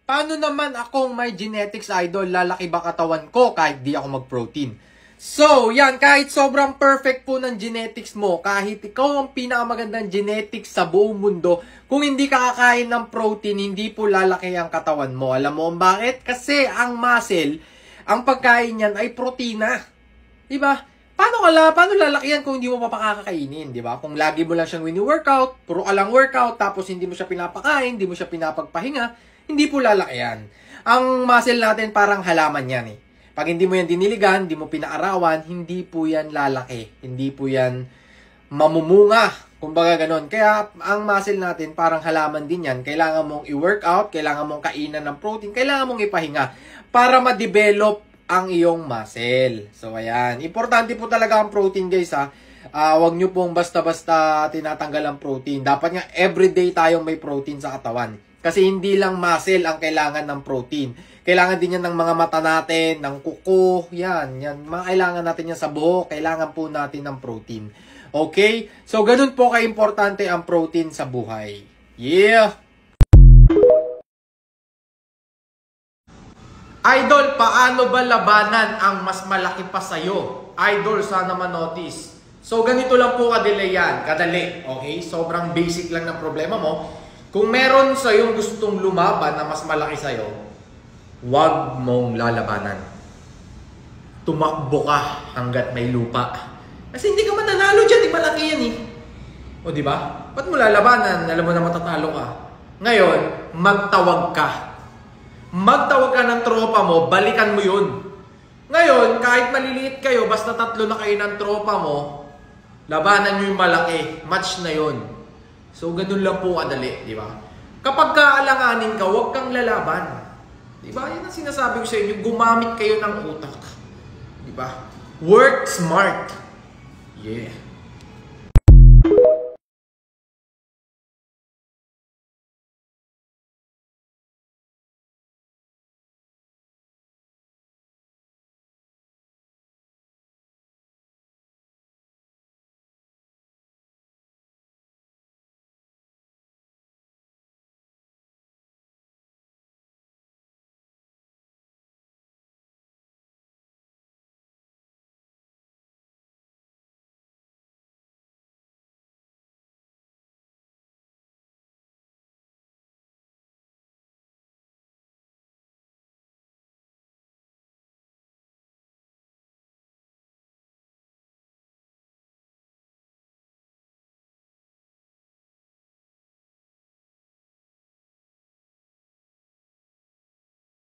Paano naman akong may genetics idol, lalaki ba katawan ko kahit di ako mag-protein? So, yan, kahit sobrang perfect po ng genetics mo, kahit ikaw ang pinakamagandang genetics sa buong mundo, kung hindi ka kakain ng protein, hindi po lalaki ang katawan mo. Alam mo bakit? Kasi ang muscle, ang pagkain niyan ay protina. Diba? Paano lalaki yan kung hindi mo papakakainin, di ba? Kung lagi mo lang siyang wini-workout, puro ka lang workout, tapos hindi mo siya pinapakain, hindi mo siya pinapagpahinga, hindi po lalaki yan. Ang muscle natin parang halaman yan eh. Pag hindi mo yan diniligan, hindi mo pinaarawan, hindi po yan lalaki. Hindi po yan mamumunga. Kumbaga ganon. Kaya ang muscle natin parang halaman din yan. Kailangan mong i-workout, kailangan mong kainan ng protein, kailangan mong ipahinga para ma-develop ang iyong muscle. So ayan. Importante po talaga ang protein guys ha. Huwag nyo pong basta-basta tinatanggal ang protein. Dapat nga everyday tayong may protein sa katawan. Kasi hindi lang muscle ang kailangan ng protein. Kailangan din yan ng mga mata natin, ng kuko, yan. Mga kailangan natin yan sa buhok. Kailangan po natin ng protein. Okay? So, ganun po ka-importante ang protein sa buhay. Yeah! Idol, paano ba labanan ang mas malaki pa sa'yo? Idol, sana ma-notice. So, ganito lang po kadali yan. Kadali. Okay? Sobrang basic lang ng problema mo. Kung meron sa'yong gustong lumaban na mas malaki sa'yo, huwag mong lalabanan. Tumakbo ka hanggat may lupa. Kasi hindi ka mananalo dyan, di malaki yan eh. O di ba? Ba't mo lalabanan? Alam mo na matatalo ka. Ngayon, magtawag ka. Magtawag ka ng tropa mo, balikan mo yun. Ngayon, kahit maliliit kayo, basta 3 na kayo ng tropa mo, labanan nyo yung malaki. Match na yun. So, ganun lang po kadali, di ba? Kapag kaalanganin ka, huwag kang lalaban. Di ba? Yan ang sinasabi ko sa inyo, gumamit kayo ng utak. Di ba? Work smart. Yeah.